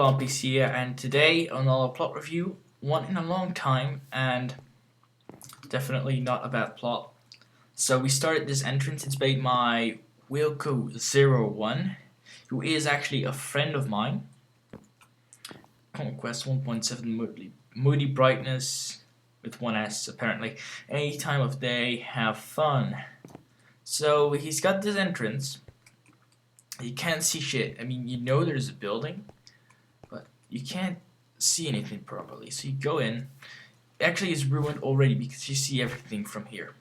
on PC here, and today on our plot review, one in a long time, and definitely not a bad plot. So we started this entrance. It's made by Wilco01, who is actually a friend of mine. Conquest 1.7 moody brightness with one S apparently. Any time of day, have fun. So he's got this entrance. You can't see shit. I mean, you know there's a building, but you can't see anything properly. So you go in. Actually, it's ruined already because you see everything from here.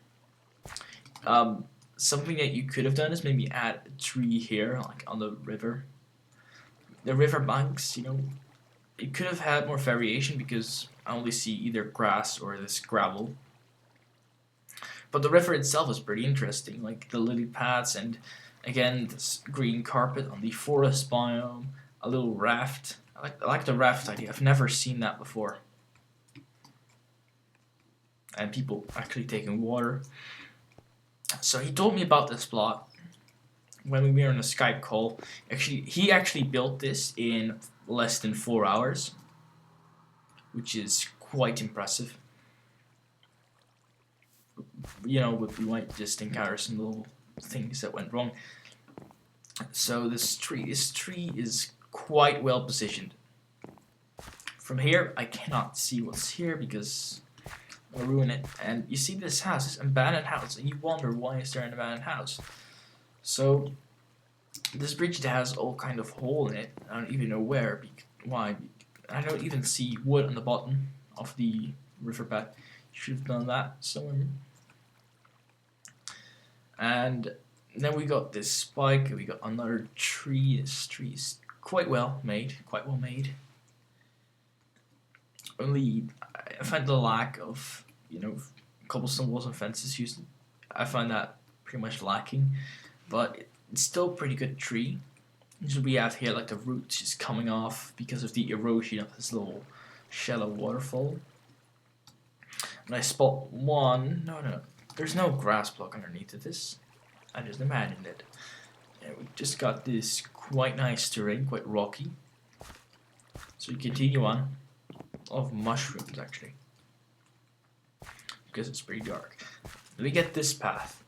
Something that you could have done is maybe add a tree here, like on the river. The river banks, it could have had more variation because I only see either grass or this gravel. But the river itself is pretty interesting, like the lily pads and again this green carpet on the forest biome, a little raft. I like the raft idea. I've never seen that before. And people actually taking water. So he told me about this plot when we were on a Skype call. He actually built this in less than 4 hours, which is quite impressive. We might just encounter some little things that went wrong. So this tree is quite well positioned. From here, I cannot see what's here because I'll ruin it. And you see this house, this abandoned house, and you wonder why is there an abandoned house. So this bridge that has all kind of hole in it. I don't even know why. I don't even see wood on the bottom of the riverbed. Should have done that somewhere. And then we got this spike. We got another tree. This tree is quite well made. Only I find the lack of cobblestone walls and fences used. I find that pretty much lacking, but it's still a pretty good tree. So we have here like the roots just coming off because of the erosion of this little shallow waterfall. And I spot one. No, there's no grass block underneath of this. I just imagined it. And we just got this quite nice terrain, quite rocky. So we continue on. A lot of mushrooms actually, because it's pretty dark. We get this path.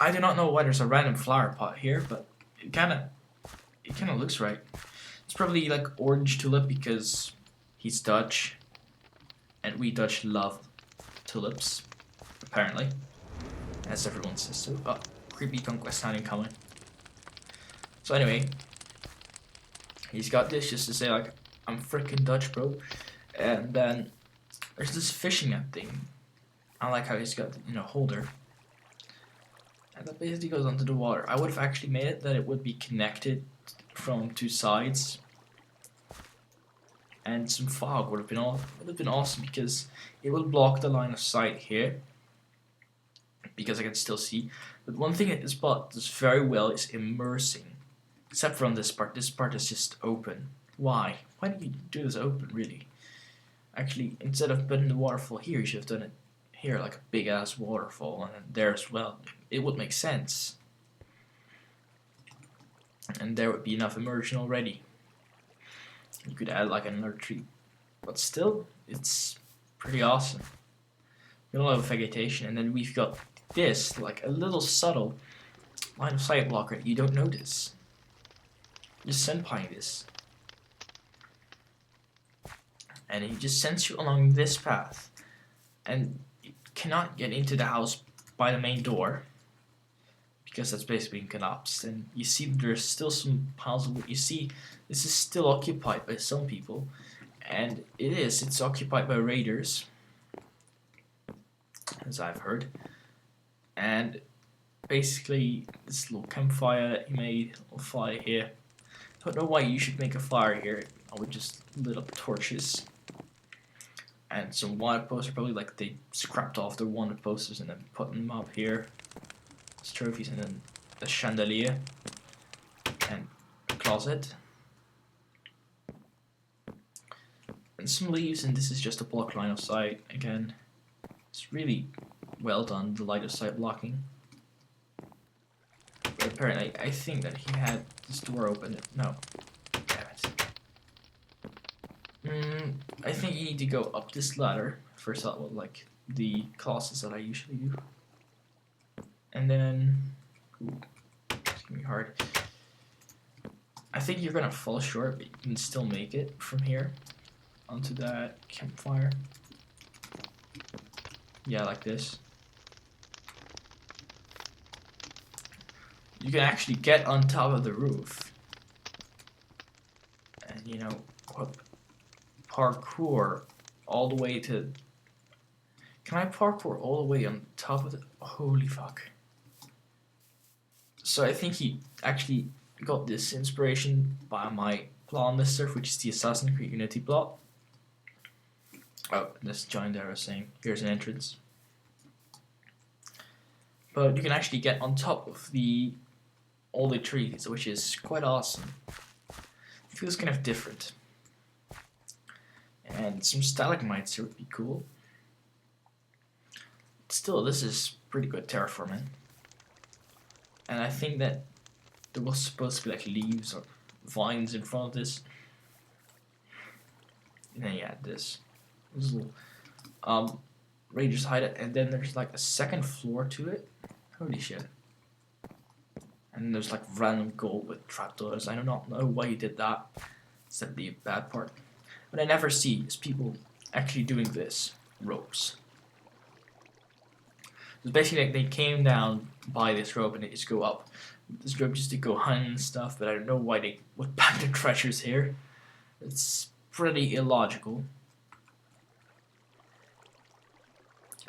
I do not know why there's a random flower pot here, but it kind of looks right. It's probably like orange tulip because he's Dutch, and we Dutch love tulips, apparently, as everyone says so. Oh, creepy Conquest sounding coming. So anyway, he's got this just to say like, I'm freaking Dutch, bro. And then there's this fishing net thing. I like how he's got holder. And that basically goes onto the water. I would have actually made it that it would be connected from two sides. And some fog would have been awesome because it will block the line of sight here. Because I can still see. But one thing that this bot does very well is immersing. Except for on this part. This part is just open. Why? Why do you do this open, really? Actually, instead of putting the waterfall here, you should have done it here, like a big-ass waterfall, and then there as well. It would make sense. And there would be enough immersion already. You could add like another tree. But still, it's pretty awesome. We don't have vegetation, and then we've got this, like a little subtle line of sight blocker that you don't notice. Just senpaiing this. And he just sends you along this path, and you cannot get into the house by the main door because that's basically been collapsed. And you see there's still some piles of wood. You see this is still occupied by some people, and it's occupied by raiders, as I've heard. And basically this little campfire that he made, a little fire here. I don't know why you should make a fire here. I would just lit up torches. And some wanted posters, probably like they scrapped off their wanted posters and then put them up here as trophies, and then a chandelier and a closet and some leaves, and this is just a block line of sight. Again, it's really well done, the light of sight blocking. But apparently I think that he had this door open. No, damn it. I think you need to go up this ladder. First out with like the classes that I usually do. And then, ooh, it's gonna be hard. I think you're gonna fall short, but you can still make it from here onto that campfire. Yeah, like this. You can actually get on top of the roof. And you know, parkour all the way to... Can I parkour all the way on top of the... Holy fuck. So I think he actually got this inspiration by my plot on this server, which is the Assassin's Creed Unity plot. Oh, this giant arrow saying, here's an entrance. But you can actually get on top of all the trees, which is quite awesome. It feels kind of different. And some stalagmites here would be cool. Still, this is pretty good terraforming. And I think that there was supposed to be like leaves or vines in front of this. And then you add this little Rangers hide it, and then there's like a second floor to it. Holy shit. And there's like random gold with trapdoors. I do not know why you did that. It's the bad part. What I never see is people actually doing this. Ropes. So basically like they came down by this rope and they just go up. This rope just to go hunting and stuff, but I don't know why they would pack their treasures here. It's pretty illogical.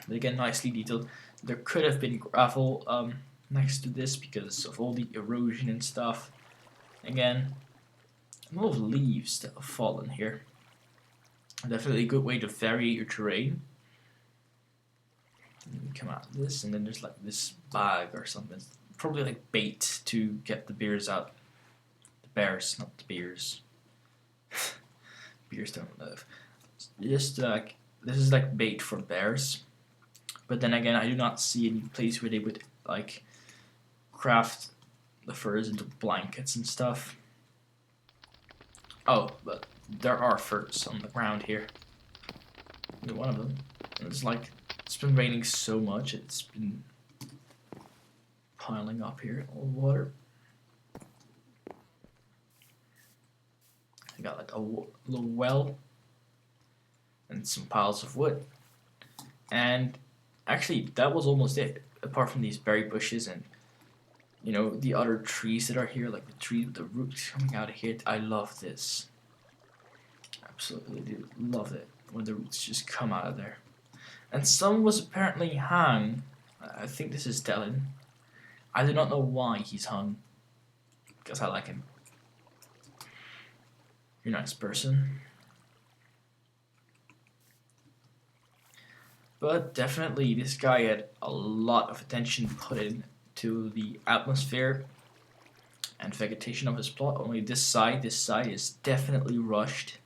But again, nicely detailed. There could have been gravel next to this because of all the erosion and stuff. Again, a lot of leaves that have fallen here. Definitely a good way to vary your terrain. And you come out of this, and then there's like this bag or something. Probably like bait to get the bears out. The bears, not the beers. Bears don't live. Just like this is like bait for bears. But then again, I do not see any place where they would like craft the furs into blankets and stuff. Oh, but there are furs on the ground here. One of them. And it's like it's been raining so much, it's been piling up here, all the water. I got like a little well and some piles of wood. And actually, that was almost it. Apart from these berry bushes and, you know, the other trees that are here, like the tree with the roots coming out of here. I love this. Absolutely do love it when the roots just come out of there. And some was apparently hung. I think this is Dylan. I do not know why he's hung. Because I like him. You're a nice person. But definitely this guy had a lot of attention put into the atmosphere and vegetation of his plot. Only this side is definitely rushed.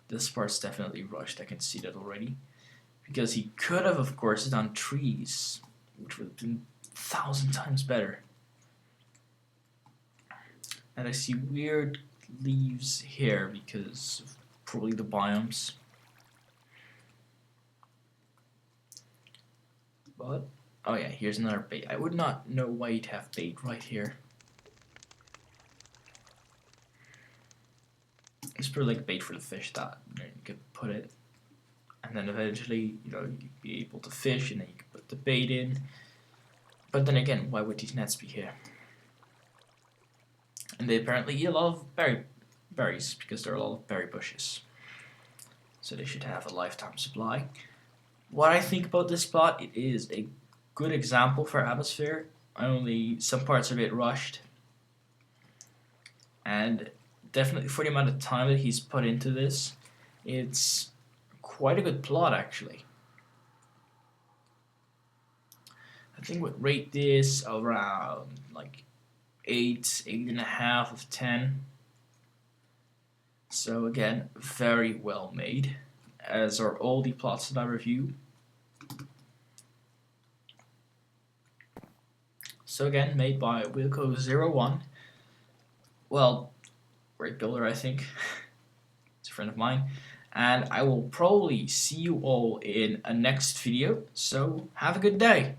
This part's definitely rushed, I can see that already. Because he could have, of course, done trees, which would have been 1,000 times better. And I see weird leaves here because of probably the biomes. But, oh yeah, here's another bait. I would not know why you'd have bait right here. It's probably like bait for the fish that you could put it. And then eventually, you know, you'd be able to fish and then you could put the bait in. But then again, why would these nets be here? And they apparently eat a lot of berries because there are a lot of berry bushes. So they should have a lifetime supply. What I think about this plot, it is a good example for atmosphere. Only some parts are a bit rushed. And definitely for the amount of time that he's put into this, it's quite a good plot actually. I think would rate this around like 8.5 out of 10. So again, very well made, as are all the plots that I review. So again, made by Wilco01. Well, great builder, I think. It's friend of mine. And I will probably see you all in a next video. So have a good day.